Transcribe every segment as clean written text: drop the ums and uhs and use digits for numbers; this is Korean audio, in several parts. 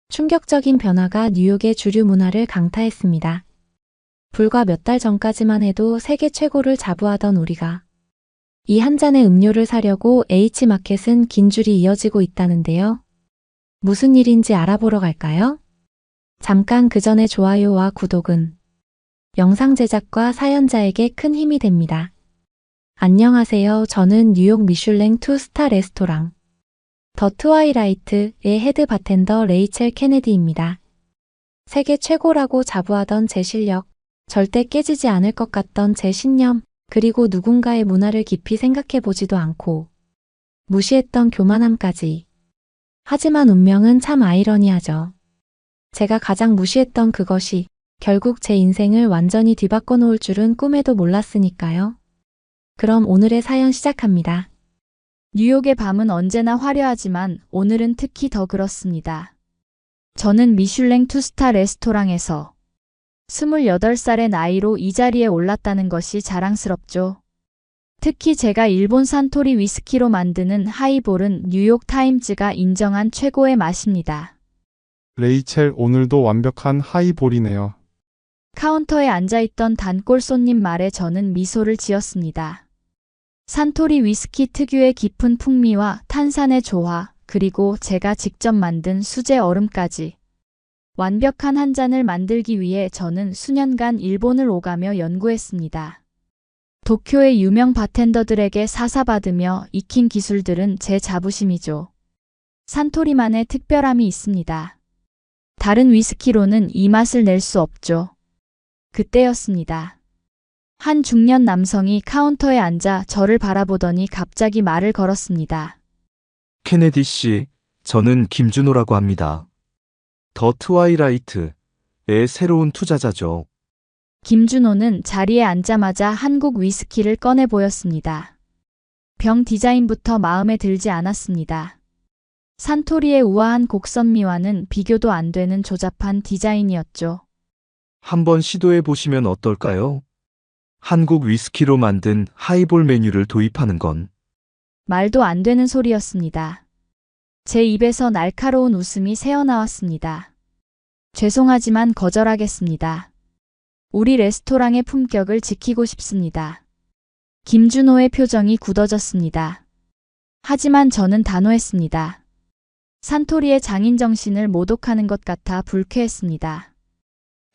충격적인 변화가 뉴욕의 주류 문화를 강타했습니다. 불과 몇 달 전까지만 해도 세계 최고를 자부하던 우리가 이 한 잔의 음료를 사려고 H마켓은 긴 줄이 이어지고 있다는데요. 무슨 일인지 알아보러 갈까요? 잠깐 그 전에 좋아요와 구독은 영상 제작과 사연자에게 큰 힘이 됩니다. 안녕하세요. 저는 뉴욕 미슐랭 2스타 레스토랑 더 트와이라이트의 헤드 바텐더 레이첼 케네디입니다. 세계 최고라고 자부하던 제 실력, 절대 깨지지 않을 것 같던 제 신념, 그리고 누군가의 문화를 깊이 생각해보지도 않고 무시했던 교만함까지. 하지만 운명은 참 아이러니하죠. 제가 가장 무시했던 그것이 결국 제 인생을 완전히 뒤바꿔 놓을 줄은 꿈에도 몰랐으니까요. 그럼 오늘의 사연 시작합니다. 뉴욕의 밤은 언제나 화려하지만 오늘은 특히 더 그렇습니다. 저는 미슐랭 2스타 레스토랑에서 28살의 나이로 이 자리에 올랐다는 것이 자랑스럽죠. 특히 제가 일본 산토리 위스키로 만드는 하이볼은 뉴욕 타임즈가 인정한 최고의 맛입니다. 레이첼, 오늘도 완벽한 하이볼이네요. 카운터에 앉아있던 단골 손님 말에 저는 미소를 지었습니다. 산토리 위스키 특유의 깊은 풍미와 탄산의 조화, 그리고 제가 직접 만든 수제 얼음까지. 완벽한 한 잔을 만들기 위해 저는 수년간 일본을 오가며 연구했습니다. 도쿄의 유명 바텐더들에게 사사받으며 익힌 기술들은 제 자부심이죠. 산토리만의 특별함이 있습니다. 다른 위스키로는 이 맛을 낼 수 없죠. 그때였습니다. 한 중년 남성이 카운터에 앉아 저를 바라보더니 갑자기 말을 걸었습니다. 케네디 씨, 저는 김준호라고 합니다. 더 트와이라이트의 새로운 투자자죠. 김준호는 자리에 앉자마자 한국 위스키를 꺼내 보였습니다. 병 디자인부터 마음에 들지 않았습니다. 산토리의 우아한 곡선미와는 비교도 안 되는 조잡한 디자인이었죠. 한번 시도해 보시면 어떨까요? 한국 위스키로 만든 하이볼 메뉴를 도입하는 건. 말도 안 되는 소리였습니다. 제 입에서 날카로운 웃음이 새어나왔습니다. 죄송하지만 거절하겠습니다. 우리 레스토랑의 품격을 지키고 싶습니다. 김준호의 표정이 굳어졌습니다. 하지만 저는 단호했습니다. 산토리의 장인 정신을 모독하는 것 같아 불쾌했습니다.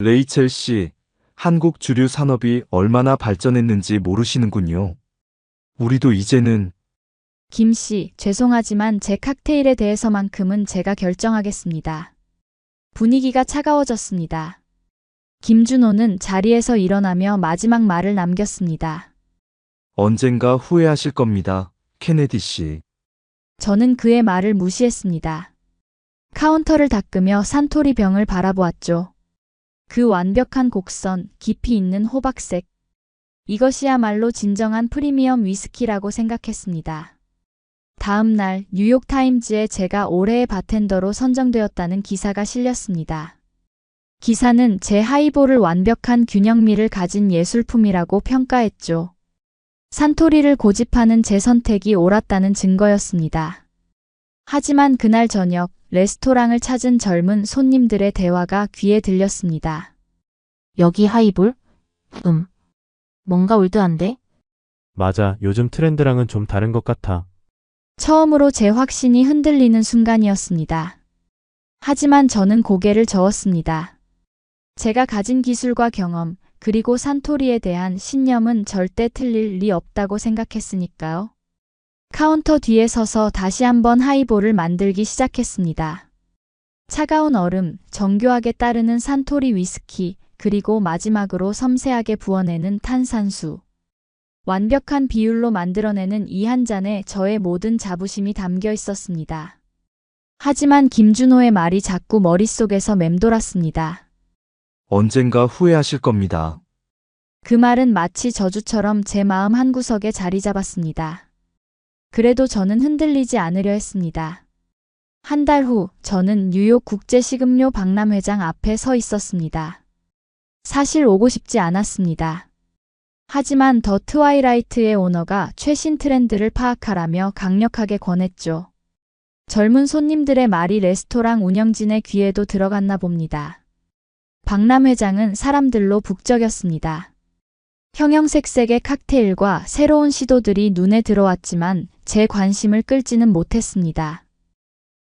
레이첼 씨, 한국 주류 산업이 얼마나 발전했는지 모르시는군요. 우리도 이제는. 김 씨, 죄송하지만 제 칵테일에 대해서만큼은 제가 결정하겠습니다. 분위기가 차가워졌습니다. 김준호는 자리에서 일어나며 마지막 말을 남겼습니다. 언젠가 후회하실 겁니다, 케네디 씨. 저는 그의 말을 무시했습니다. 카운터를 닦으며 산토리 병을 바라보았죠. 그 완벽한 곡선, 깊이 있는 호박색. 이것이야말로 진정한 프리미엄 위스키라고 생각했습니다. 다음 날 뉴욕 타임즈에 제가 올해의 바텐더로 선정되었다는 기사가 실렸습니다. 기사는 제 하이볼을 완벽한 균형미를 가진 예술품이라고 평가했죠. 산토리를 고집하는 제 선택이 옳았다는 증거였습니다. 하지만 그날 저녁 레스토랑을 찾은 젊은 손님들의 대화가 귀에 들렸습니다. 여기 하이볼? 뭔가 올드한데? 맞아, 요즘 트렌드랑은 좀 다른 것 같아. 처음으로 제 확신이 흔들리는 순간이었습니다. 하지만 저는 고개를 저었습니다. 제가 가진 기술과 경험, 그리고 산토리에 대한 신념은 절대 틀릴 리 없다고 생각했으니까요. 카운터 뒤에 서서 다시 한번 하이볼을 만들기 시작했습니다. 차가운 얼음, 정교하게 따르는 산토리 위스키, 그리고 마지막으로 섬세하게 부어내는 탄산수. 완벽한 비율로 만들어내는 이 한 잔에 저의 모든 자부심이 담겨 있었습니다. 하지만 김준호의 말이 자꾸 머릿속에서 맴돌았습니다. 언젠가 후회하실 겁니다. 그 말은 마치 저주처럼 제 마음 한구석에 자리 잡았습니다. 그래도 저는 흔들리지 않으려 했습니다. 한 달 후 저는 뉴욕 국제식음료 박람회장 앞에 서 있었습니다. 사실 오고 싶지 않았습니다. 하지만 더 트와이라이트의 오너가 최신 트렌드를 파악하라며 강력하게 권했죠. 젊은 손님들의 말이 레스토랑 운영진의 귀에도 들어갔나 봅니다. 박람 회장은 사람들로 북적였습니다. 형형색색의 칵테일과 새로운 시도들이 눈에 들어왔지만 제 관심을 끌지는 못했습니다.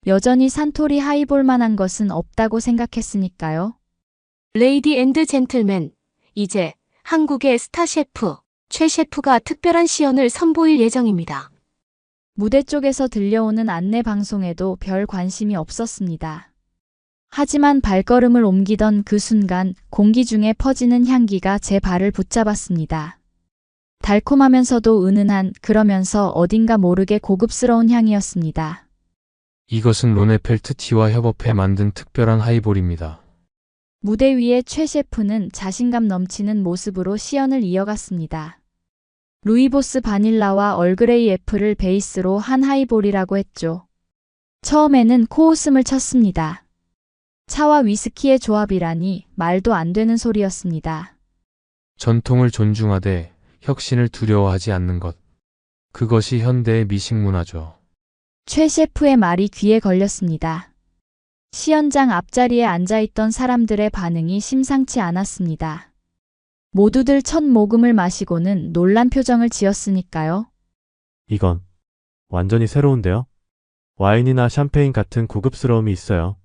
여전히 산토리 하이볼만한 것은 없다고 생각했으니까요. 레이디 앤드 젠틀맨, 이제 한국의 스타 셰프, 최 셰프가 특별한 시연을 선보일 예정입니다. 무대 쪽에서 들려오는 안내 방송에도 별 관심이 없었습니다. 하지만 발걸음을 옮기던 그 순간 공기 중에 퍼지는 향기가 제 발을 붙잡았습니다. 달콤하면서도 은은한, 그러면서 어딘가 모르게 고급스러운 향이었습니다. 이것은 로네펠트 티와 협업해 만든 특별한 하이볼입니다. 무대 위에 최 셰프는 자신감 넘치는 모습으로 시연을 이어갔습니다. 루이보스 바닐라와 얼그레이 애플을 베이스로 한 하이볼이라고 했죠. 처음에는 코웃음을 쳤습니다. 차와 위스키의 조합이라니 말도 안 되는 소리였습니다. 전통을 존중하되 혁신을 두려워하지 않는 것. 그것이 현대의 미식 문화죠. 최 셰프의 말이 귀에 걸렸습니다. 시연장 앞자리에 앉아있던 사람들의 반응이 심상치 않았습니다. 모두들 첫 모금을 마시고는 놀란 표정을 지었으니까요. 이건 완전히 새로운데요? 와인이나 샴페인 같은 고급스러움이 있어요.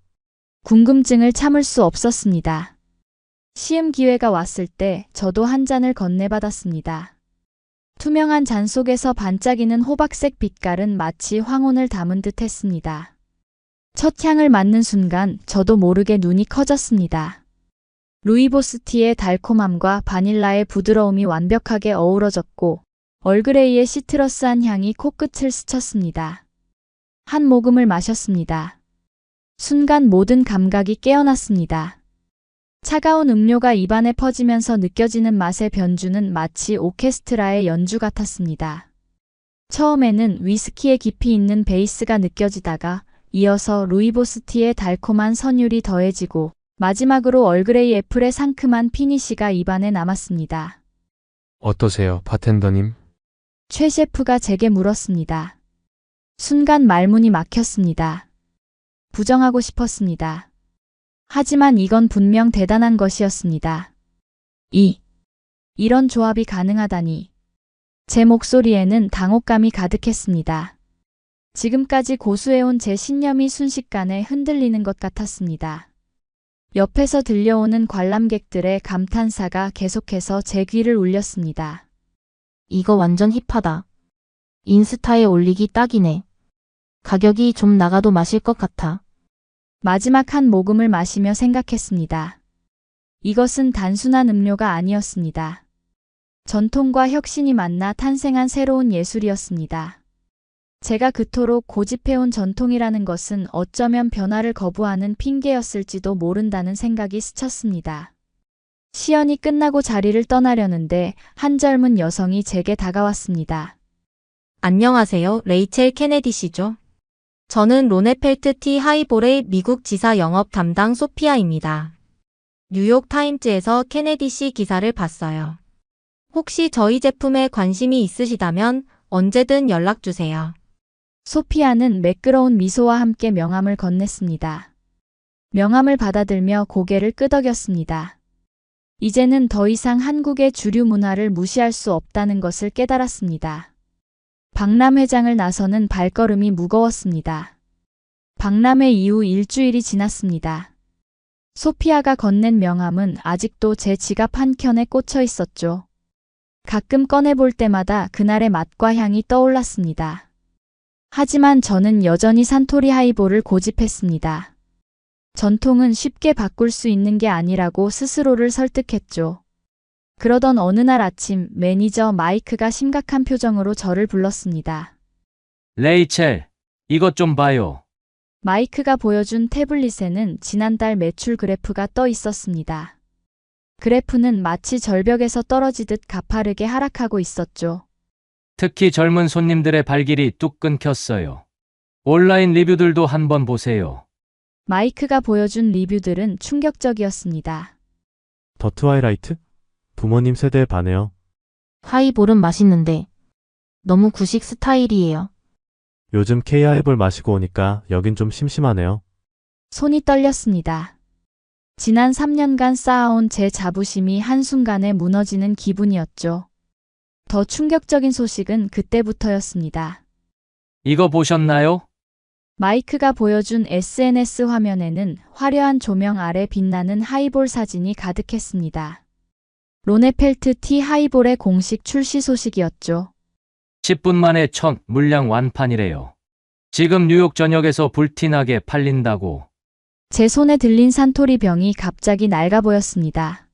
궁금증을 참을 수 없었습니다. 시음 기회가 왔을 때 저도 한 잔을 건네받았습니다. 투명한 잔 속에서 반짝이는 호박색 빛깔은 마치 황혼을 담은 듯 했습니다. 첫 향을 맡는 순간 저도 모르게 눈이 커졌습니다. 루이보스티의 달콤함과 바닐라의 부드러움이 완벽하게 어우러졌고 얼그레이의 시트러스한 향이 코끝을 스쳤습니다. 한 모금을 마셨습니다. 순간 모든 감각이 깨어났습니다. 차가운 음료가 입안에 퍼지면서 느껴지는 맛의 변주는 마치 오케스트라의 연주 같았습니다. 처음에는 위스키의 깊이 있는 베이스가 느껴지다가 이어서 루이보스티의 달콤한 선율이 더해지고 마지막으로 얼그레이 애플의 상큼한 피니시가 입안에 남았습니다. 어떠세요, 바텐더님? 최 셰프가 제게 물었습니다. 순간 말문이 막혔습니다. 부정하고 싶었습니다. 하지만 이건 분명 대단한 것이었습니다. 이런 조합이 가능하다니. 제 목소리에는 당혹감이 가득했습니다. 지금까지 고수해온 제 신념이 순식간에 흔들리는 것 같았습니다. 옆에서 들려오는 관람객들의 감탄사가 계속해서 제 귀를 울렸습니다. 이거 완전 힙하다. 인스타에 올리기 딱이네. 가격이 좀 나가도 마실 것 같아. 마지막 한 모금을 마시며 생각했습니다. 이것은 단순한 음료가 아니었습니다. 전통과 혁신이 만나 탄생한 새로운 예술이었습니다. 제가 그토록 고집해온 전통이라는 것은 어쩌면 변화를 거부하는 핑계였을지도 모른다는 생각이 스쳤습니다. 시연이 끝나고 자리를 떠나려는데 한 젊은 여성이 제게 다가왔습니다. 안녕하세요. 레이첼 케네디 씨죠? 저는 로네펠트 티 하이볼의 미국 지사 영업 담당 소피아입니다. 뉴욕 타임즈에서 케네디 씨 기사를 봤어요. 혹시 저희 제품에 관심이 있으시다면 언제든 연락 주세요. 소피아는 매끄러운 미소와 함께 명함을 건넸습니다. 명함을 받아들며 고개를 끄덕였습니다. 이제는 더 이상 한국의 주류 문화를 무시할 수 없다는 것을 깨달았습니다. 박람 회장을 나서는 발걸음이 무거웠습니다. 박람회 이후 일주일이 지났습니다. 소피아가 건넨 명함은 아직도 제 지갑 한켠에 꽂혀 있었죠. 가끔 꺼내볼 때마다 그날의 맛과 향이 떠올랐습니다. 하지만 저는 여전히 산토리 하이볼을 고집했습니다. 전통은 쉽게 바꿀 수 있는 게 아니라고 스스로를 설득했죠. 그러던 어느 날 아침 매니저 마이크가 심각한 표정으로 저를 불렀습니다. 레이첼, 이것 좀 봐요. 마이크가 보여준 태블릿에는 지난달 매출 그래프가 떠 있었습니다. 그래프는 마치 절벽에서 떨어지듯 가파르게 하락하고 있었죠. 특히 젊은 손님들의 발길이 뚝 끊겼어요. 온라인 리뷰들도 한번 보세요. 마이크가 보여준 리뷰들은 충격적이었습니다. 더 트와이라이트? 부모님 세대에 반해요. 하이볼은 맛있는데 너무 구식 스타일이에요. 요즘 K 하이볼 마시고 오니까 여긴 좀 심심하네요. 손이 떨렸습니다. 지난 3년간 쌓아온 제 자부심이 한순간에 무너지는 기분이었죠. 더 충격적인 소식은 그때부터였습니다. 이거 보셨나요? 마이크가 보여준 SNS 화면에는 화려한 조명 아래 빛나는 하이볼 사진이 가득했습니다. 로네펠트 티 하이볼의 공식 출시 소식이었죠. 10분 만에 첫 물량 완판이래요. 지금 뉴욕 전역에서 불티나게 팔린다고. 제 손에 들린 산토리 병이 갑자기 낡아 보였습니다.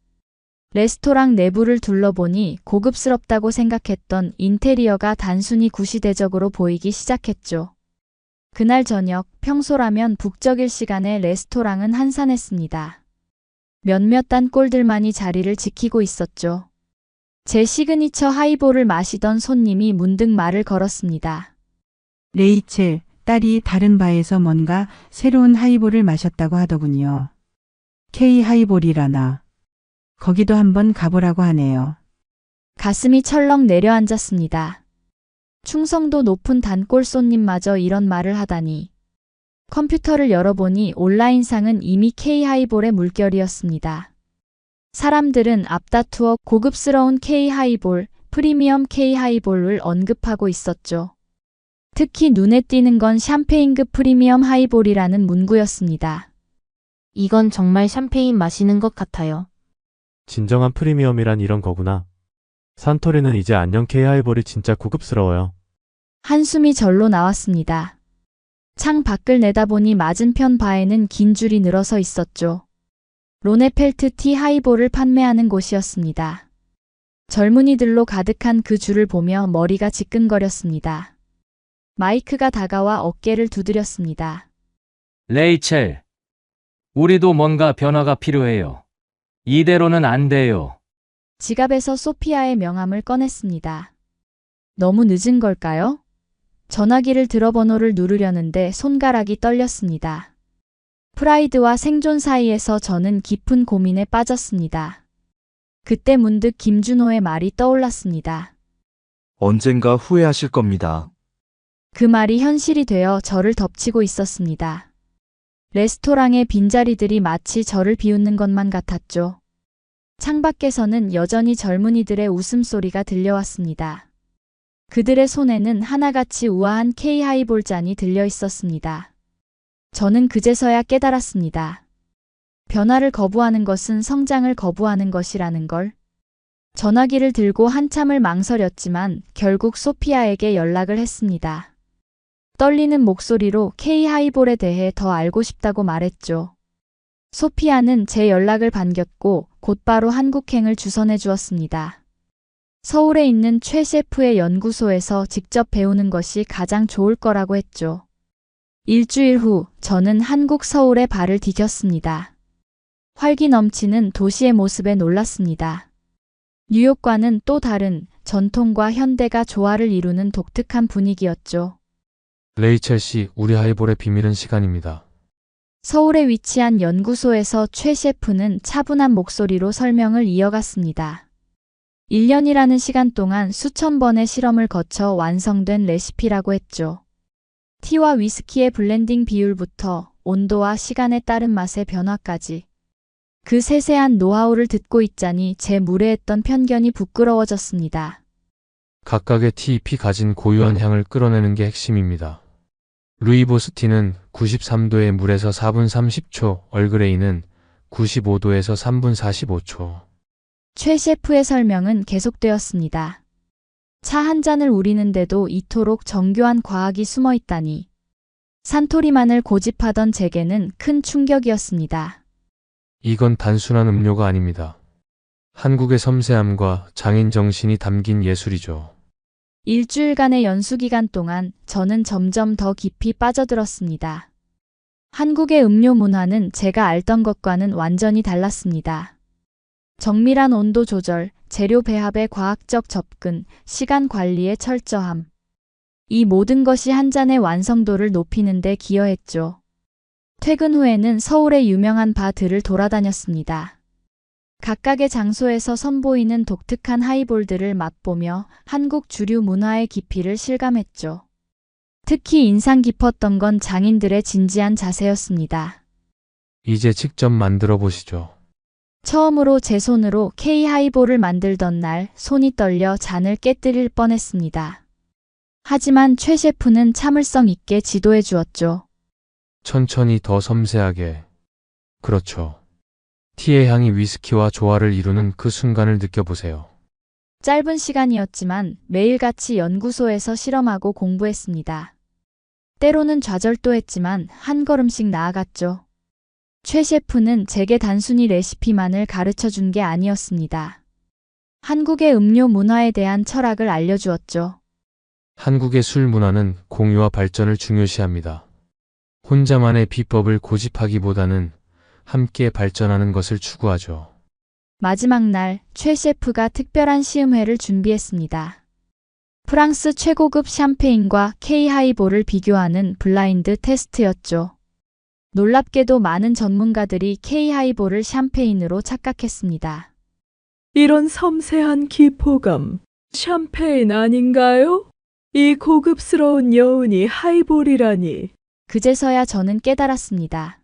레스토랑 내부를 둘러보니 고급스럽다고 생각했던 인테리어가 단순히 구시대적으로 보이기 시작했죠. 그날 저녁, 평소라면 북적일 시간에 레스토랑은 한산했습니다. 몇몇 단골들만이 자리를 지키고 있었죠. 제 시그니처 하이볼을 마시던 손님이 문득 말을 걸었습니다. 레이첼, 딸이 다른 바에서 뭔가 새로운 하이볼을 마셨다고 하더군요. K 하이볼이라나. 거기도 한번 가보라고 하네요. 가슴이 철렁 내려앉았습니다. 충성도 높은 단골 손님마저 이런 말을 하다니. 컴퓨터를 열어보니 온라인상은 이미 K 하이볼의 물결이었습니다. 사람들은 앞다투어 고급스러운 K 하이볼, 프리미엄 K 하이볼을 언급하고 있었죠. 특히 눈에 띄는 건 샴페인급 프리미엄 하이볼이라는 문구였습니다. 이건 정말 샴페인 마시는 것 같아요. 진정한 프리미엄이란 이런 거구나. 산토리는 이제 안녕 K 하이볼이 진짜 고급스러워요. 한숨이 절로 나왔습니다. 창 밖을 내다보니 맞은편 바에는 긴 줄이 늘어서 있었죠. 로네펠트 티 하이볼을 판매하는 곳이었습니다. 젊은이들로 가득한 그 줄을 보며 머리가 지끈거렸습니다. 마이크가 다가와 어깨를 두드렸습니다. 레이첼, 우리도 뭔가 변화가 필요해요. 이대로는 안 돼요. 지갑에서 소피아의 명함을 꺼냈습니다. 너무 늦은 걸까요? 전화기를 들어 번호를 누르려는데 손가락이 떨렸습니다. 프라이드와 생존 사이에서 저는 깊은 고민에 빠졌습니다. 그때 문득 김준호의 말이 떠올랐습니다. 언젠가 후회하실 겁니다. 그 말이 현실이 되어 저를 덮치고 있었습니다. 레스토랑의 빈자리들이 마치 저를 비웃는 것만 같았죠. 창밖에서는 여전히 젊은이들의 웃음소리가 들려왔습니다. 그들의 손에는 하나같이 우아한 K 하이볼 잔이 들려 있었습니다. 저는 그제서야 깨달았습니다. 변화를 거부하는 것은 성장을 거부하는 것이라는 걸. 전화기를 들고 한참을 망설였지만 결국 소피아에게 연락을 했습니다. 떨리는 목소리로 K 하이볼에 대해 더 알고 싶다고 말했죠. 소피아는 제 연락을 반겼고 곧바로 한국행을 주선해 주었습니다. 서울에 있는 최 셰프의 연구소에서 직접 배우는 것이 가장 좋을 거라고 했죠. 일주일 후 저는 한국 서울에 발을 디뎠습니다. 활기 넘치는 도시의 모습에 놀랐습니다. 뉴욕과는 또 다른 전통과 현대가 조화를 이루는 독특한 분위기였죠. 레이첼 씨, 우리 하이볼의 비밀은 시간입니다. 서울에 위치한 연구소에서 최 셰프는 차분한 목소리로 설명을 이어갔습니다. 1년이라는 시간 동안 수천 번의 실험을 거쳐 완성된 레시피라고 했죠. 티와 위스키의 블렌딩 비율부터 온도와 시간에 따른 맛의 변화까지. 그 세세한 노하우를 듣고 있자니 제 무례했던 편견이 부끄러워졌습니다. 각각의 티 잎이 가진 고유한 향을 끌어내는 게 핵심입니다. 루이보스 티는 93도의 물에서 4분 30초, 얼그레이는 95도에서 3분 45초. 최 셰프의 설명은 계속되었습니다. 차 한 잔을 우리는데도 이토록 정교한 과학이 숨어 있다니. 산토리만을 고집하던 제게는 큰 충격이었습니다. 이건 단순한 음료가 아닙니다. 한국의 섬세함과 장인 정신이 담긴 예술이죠. 일주일간의 연수 기간 동안 저는 점점 더 깊이 빠져들었습니다. 한국의 음료 문화는 제가 알던 것과는 완전히 달랐습니다. 정밀한 온도 조절, 재료 배합의 과학적 접근, 시간 관리의 철저함. 이 모든 것이 한 잔의 완성도를 높이는 데 기여했죠. 퇴근 후에는 서울의 유명한 바들을 돌아다녔습니다. 각각의 장소에서 선보이는 독특한 하이볼들을 맛보며 한국 주류 문화의 깊이를 실감했죠. 특히 인상 깊었던 건 장인들의 진지한 자세였습니다. 이제 직접 만들어 보시죠. 처음으로 제 손으로 K 하이볼을 만들던 날 손이 떨려 잔을 깨뜨릴 뻔했습니다. 하지만 최 셰프는 참을성 있게 지도해 주었죠. 천천히 더 섬세하게. 그렇죠. 티의 향이 위스키와 조화를 이루는 그 순간을 느껴보세요. 짧은 시간이었지만 매일같이 연구소에서 실험하고 공부했습니다. 때로는 좌절도 했지만 한 걸음씩 나아갔죠. 최 셰프는 제게 단순히 레시피만을 가르쳐 준 게 아니었습니다. 한국의 음료 문화에 대한 철학을 알려주었죠. 한국의 술 문화는 공유와 발전을 중요시합니다. 혼자만의 비법을 고집하기보다는 함께 발전하는 것을 추구하죠. 마지막 날 최 셰프가 특별한 시음회를 준비했습니다. 프랑스 최고급 샴페인과 K 하이볼을 비교하는 블라인드 테스트였죠. 놀랍게도 많은 전문가들이 K 하이볼을 샴페인으로 착각했습니다. 이런 섬세한 기포감, 샴페인 아닌가요? 이 고급스러운 여운이 하이볼이라니. 그제서야 저는 깨달았습니다.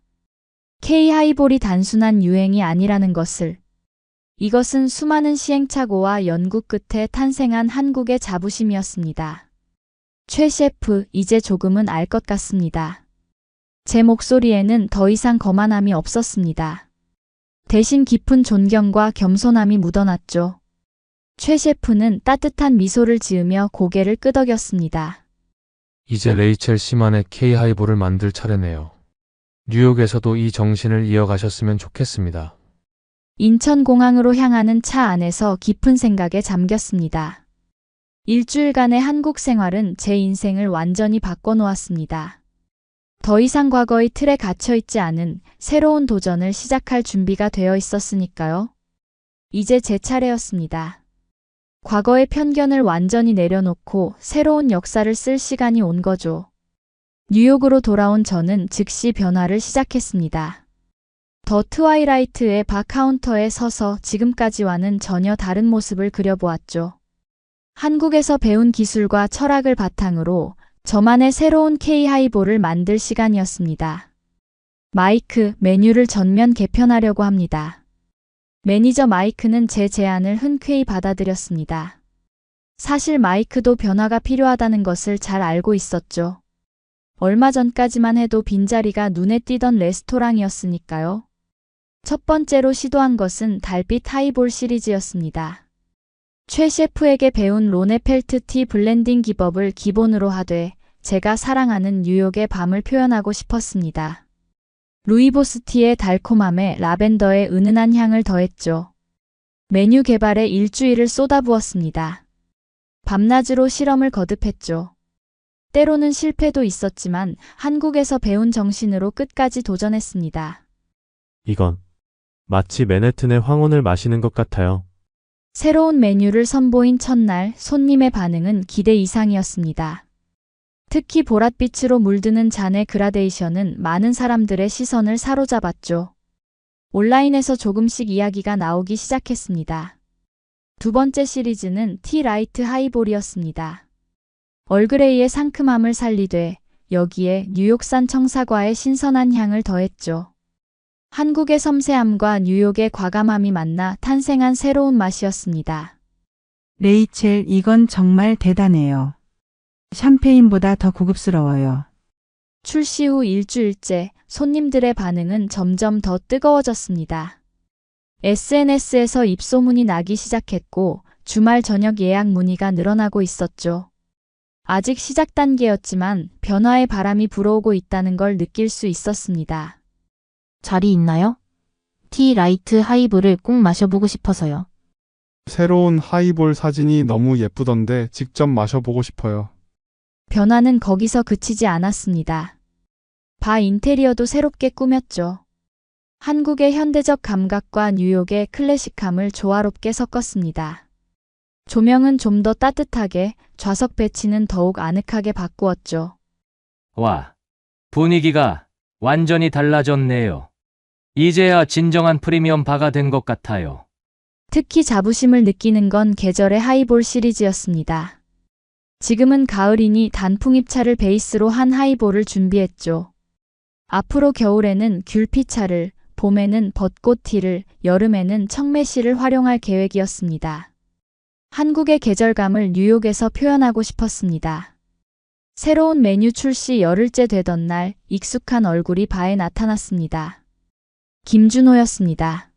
K 하이볼이 단순한 유행이 아니라는 것을. 이것은 수많은 시행착오와 연구 끝에 탄생한 한국의 자부심이었습니다. 최 셰프, 이제 조금은 알 것 같습니다. 제 목소리에는 더 이상 거만함이 없었습니다. 대신 깊은 존경과 겸손함이 묻어났죠. 최 셰프는 따뜻한 미소를 지으며 고개를 끄덕였습니다. 이제 레이첼 씨만의 K 하이볼을 만들 차례네요. 뉴욕에서도 이 정신을 이어가셨으면 좋겠습니다. 인천공항으로 향하는 차 안에서 깊은 생각에 잠겼습니다. 일주일간의 한국 생활은 제 인생을 완전히 바꿔놓았습니다. 더 이상 과거의 틀에 갇혀있지 않은 새로운 도전을 시작할 준비가 되어 있었으니까요. 이제 제 차례였습니다. 과거의 편견을 완전히 내려놓고 새로운 역사를 쓸 시간이 온 거죠. 뉴욕으로 돌아온 저는 즉시 변화를 시작했습니다. 더 트와이라이트의 바 카운터에 서서 지금까지와는 전혀 다른 모습을 그려보았죠. 한국에서 배운 기술과 철학을 바탕으로 저만의 새로운 K 하이볼을 만들 시간이었습니다. 마이크, 메뉴를 전면 개편하려고 합니다. 매니저 마이크는 제 제안을 흔쾌히 받아들였습니다. 사실 마이크도 변화가 필요하다는 것을 잘 알고 있었죠. 얼마 전까지만 해도 빈자리가 눈에 띄던 레스토랑이었으니까요. 첫 번째로 시도한 것은 달빛 하이볼 시리즈였습니다. 최 셰프에게 배운 로네펠트 티 블렌딩 기법을 기본으로 하되 제가 사랑하는 뉴욕의 밤을 표현하고 싶었습니다. 루이보스 티의 달콤함에 라벤더의 은은한 향을 더했죠. 메뉴 개발에 일주일을 쏟아부었습니다. 밤낮으로 실험을 거듭했죠. 때로는 실패도 있었지만 한국에서 배운 정신으로 끝까지 도전했습니다. 이건 마치 맨해튼의 황혼을 마시는 것 같아요. 새로운 메뉴를 선보인 첫날 손님의 반응은 기대 이상이었습니다. 특히 보랏빛으로 물드는 잔의 그라데이션은 많은 사람들의 시선을 사로잡았죠. 온라인에서 조금씩 이야기가 나오기 시작했습니다. 두 번째 시리즈는 티 라이트 하이볼이었습니다. 얼그레이의 상큼함을 살리되 여기에 뉴욕산 청사과의 신선한 향을 더했죠. 한국의 섬세함과 뉴욕의 과감함이 만나 탄생한 새로운 맛이었습니다. 레이첼, 이건 정말 대단해요. 샴페인보다 더 고급스러워요. 출시 후 일주일째 손님들의 반응은 점점 더 뜨거워졌습니다. SNS에서 입소문이 나기 시작했고 주말 저녁 예약 문의가 늘어나고 있었죠. 아직 시작 단계였지만 변화의 바람이 불어오고 있다는 걸 느낄 수 있었습니다. 자리 있나요? 티 라이트 하이볼을 꼭 마셔보고 싶어서요. 새로운 하이볼 사진이 너무 예쁘던데 직접 마셔보고 싶어요. 변화는 거기서 그치지 않았습니다. 바 인테리어도 새롭게 꾸몄죠. 한국의 현대적 감각과 뉴욕의 클래식함을 조화롭게 섞었습니다. 조명은 좀 더 따뜻하게, 좌석 배치는 더욱 아늑하게 바꾸었죠. 와, 분위기가 완전히 달라졌네요. 이제야 진정한 프리미엄 바가 된 것 같아요. 특히 자부심을 느끼는 건 계절의 하이볼 시리즈였습니다. 지금은 가을이니 단풍잎차를 베이스로 한 하이볼을 준비했죠. 앞으로 겨울에는 귤피차를, 봄에는 벚꽃티를, 여름에는 청매시를 활용할 계획이었습니다. 한국의 계절감을 뉴욕에서 표현하고 싶었습니다. 새로운 메뉴 출시 열흘째 되던 날 익숙한 얼굴이 바에 나타났습니다. 김준호였습니다.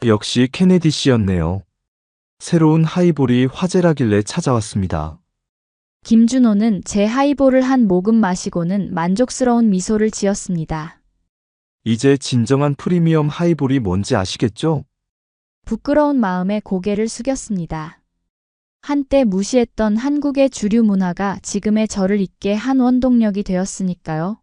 역시 케네디 씨였네요. 새로운 하이볼이 화제라길래 찾아왔습니다. 김준호는 제 하이볼을 한 모금 마시고는 만족스러운 미소를 지었습니다. 이제 진정한 프리미엄 하이볼이 뭔지 아시겠죠? 부끄러운 마음에 고개를 숙였습니다. 한때 무시했던 한국의 주류 문화가 지금의 저를 있게 한 원동력이 되었으니까요.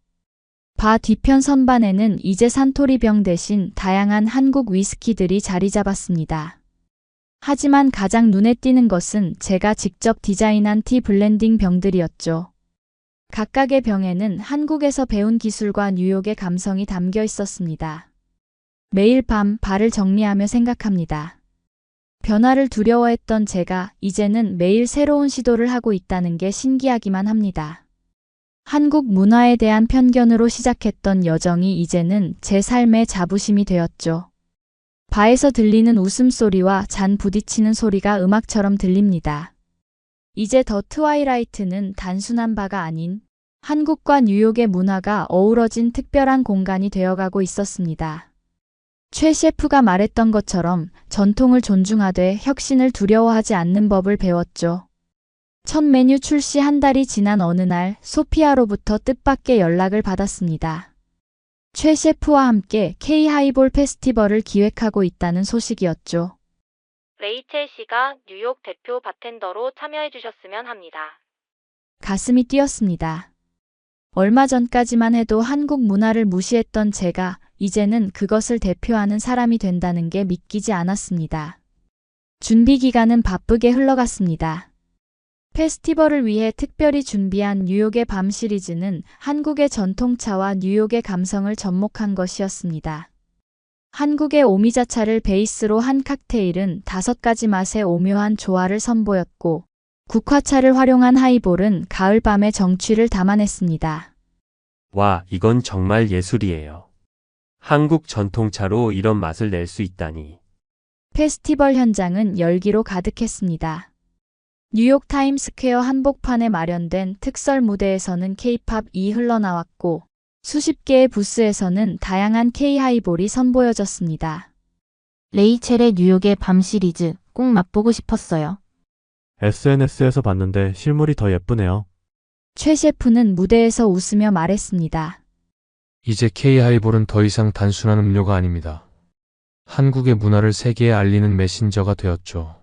바 뒤편 선반에는 이제 산토리병 대신 다양한 한국 위스키들이 자리 잡았습니다. 하지만 가장 눈에 띄는 것은 제가 직접 디자인한 티 블렌딩 병들이었죠. 각각의 병에는 한국에서 배운 기술과 뉴욕의 감성이 담겨 있었습니다. 매일 밤 바를 정리하며 생각합니다. 변화를 두려워했던 제가 이제는 매일 새로운 시도를 하고 있다는 게 신기하기만 합니다. 한국 문화에 대한 편견으로 시작했던 여정이 이제는 제 삶의 자부심이 되었죠. 바에서 들리는 웃음소리와 잔 부딪히는 소리가 음악처럼 들립니다. 이제 더 트와이라이트는 단순한 바가 아닌 한국과 뉴욕의 문화가 어우러진 특별한 공간이 되어가고 있었습니다. 최 셰프가 말했던 것처럼 전통을 존중하되 혁신을 두려워하지 않는 법을 배웠죠. 첫 메뉴 출시 한 달이 지난 어느 날 소피아로부터 뜻밖의 연락을 받았습니다. 최 셰프와 함께 K-하이볼 페스티벌을 기획하고 있다는 소식이었죠. 레이첼 씨가 뉴욕 대표 바텐더로 참여해 주셨으면 합니다. 가슴이 뛰었습니다. 얼마 전까지만 해도 한국 문화를 무시했던 제가 이제는 그것을 대표하는 사람이 된다는 게 믿기지 않았습니다. 준비 기간은 바쁘게 흘러갔습니다. 페스티벌을 위해 특별히 준비한 뉴욕의 밤 시리즈는 한국의 전통차와 뉴욕의 감성을 접목한 것이었습니다. 한국의 오미자차를 베이스로 한 칵테일은 5가지 맛의 오묘한 조화를 선보였고, 국화차를 활용한 하이볼은 가을밤의 정취를 담아냈습니다. 와, 이건 정말 예술이에요. 한국 전통차로 이런 맛을 낼 수 있다니. 페스티벌 현장은 열기로 가득했습니다. 뉴욕 타임스퀘어 한복판에 마련된 특설 무대에서는 K-팝이 흘러나왔고 수십 개의 부스에서는 다양한 K-하이볼이 선보여졌습니다. 레이첼의 뉴욕의 밤 시리즈 꼭 맛보고 싶었어요. SNS에서 봤는데 실물이 더 예쁘네요. 최 셰프는 무대에서 웃으며 말했습니다. 이제 K-하이볼은 더 이상 단순한 음료가 아닙니다. 한국의 문화를 세계에 알리는 메신저가 되었죠.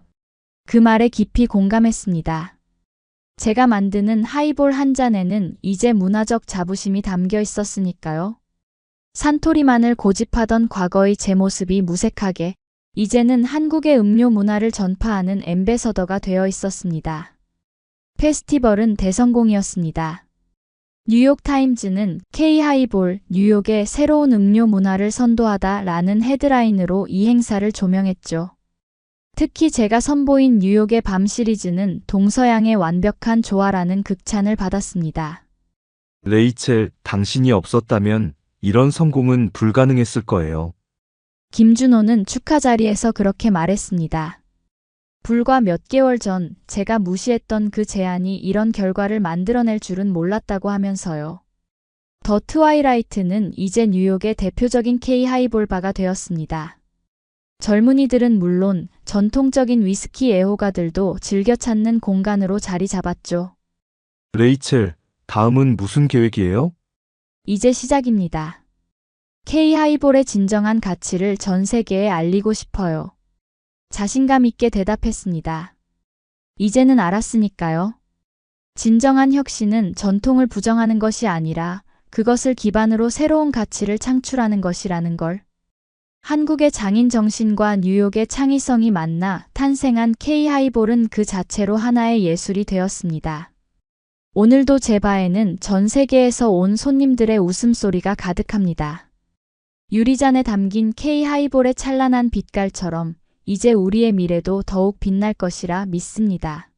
그 말에 깊이 공감했습니다. 제가 만드는 하이볼 한 잔에는 이제 문화적 자부심이 담겨 있었으니까요. 산토리만을 고집하던 과거의 제 모습이 무색하게 이제는 한국의 음료 문화를 전파하는 앰베서더가 되어 있었습니다. 페스티벌은 대성공이었습니다. 뉴욕타임즈는 K-하이볼, 뉴욕의 새로운 음료 문화를 선도하다 라는 헤드라인으로 이 행사를 조명했죠. 특히 제가 선보인 뉴욕의 밤 시리즈는 동서양의 완벽한 조화라는 극찬을 받았습니다. 레이첼, 당신이 없었다면 이런 성공은 불가능했을 거예요. 김준호는 축하 자리에서 그렇게 말했습니다. 불과 몇 개월 전 제가 무시했던 그 제안이 이런 결과를 만들어낼 줄은 몰랐다고 하면서요. 더 트와이라이트는 이제 뉴욕의 대표적인 K-하이볼 바가 되었습니다. 젊은이들은 물론 전통적인 위스키 애호가들도 즐겨 찾는 공간으로 자리 잡았죠. 레이첼, 다음은 무슨 계획이에요? 이제 시작입니다. K-하이볼의 진정한 가치를 전 세계에 알리고 싶어요. 자신감 있게 대답했습니다. 이제는 알았으니까요. 진정한 혁신은 전통을 부정하는 것이 아니라 그것을 기반으로 새로운 가치를 창출하는 것이라는 걸. 한국의 장인 정신과 뉴욕의 창의성이 만나 탄생한 K-하이볼은 그 자체로 하나의 예술이 되었습니다. 오늘도 제 바에는 전 세계에서 온 손님들의 웃음소리가 가득합니다. 유리잔에 담긴 K-하이볼의 찬란한 빛깔처럼 이제 우리의 미래도 더욱 빛날 것이라 믿습니다.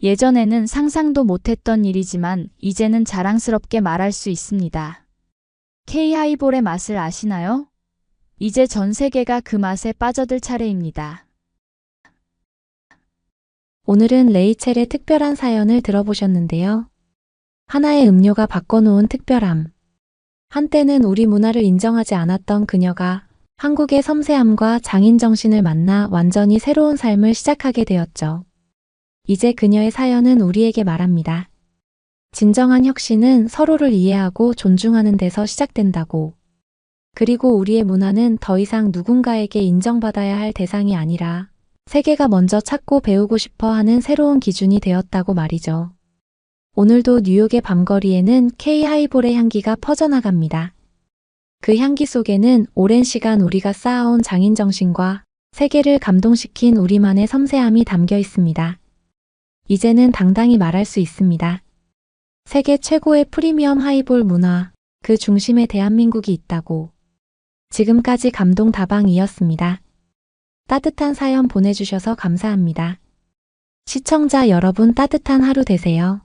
예전에는 상상도 못했던 일이지만 이제는 자랑스럽게 말할 수 있습니다. K-하이볼의 맛을 아시나요? 이제 전 세계가 그 맛에 빠져들 차례입니다. 오늘은 레이첼의 특별한 사연을 들어보셨는데요. 하나의 음료가 바꿔놓은 특별함. 한때는 우리 문화를 인정하지 않았던 그녀가 한국의 섬세함과 장인 정신을 만나 완전히 새로운 삶을 시작하게 되었죠. 이제 그녀의 사연은 우리에게 말합니다. 진정한 혁신은 서로를 이해하고 존중하는 데서 시작된다고. 그리고 우리의 문화는 더 이상 누군가에게 인정받아야 할 대상이 아니라 세계가 먼저 찾고 배우고 싶어 하는 새로운 기준이 되었다고 말이죠. 오늘도 뉴욕의 밤거리에는 K-하이볼의 향기가 퍼져나갑니다. 그 향기 속에는 오랜 시간 우리가 쌓아온 장인정신과 세계를 감동시킨 우리만의 섬세함이 담겨 있습니다. 이제는 당당히 말할 수 있습니다. 세계 최고의 프리미엄 하이볼 문화, 그 중심에 대한민국이 있다고. 지금까지 감동 다방이었습니다. 따뜻한 사연 보내주셔서 감사합니다. 시청자 여러분 따뜻한 하루 되세요.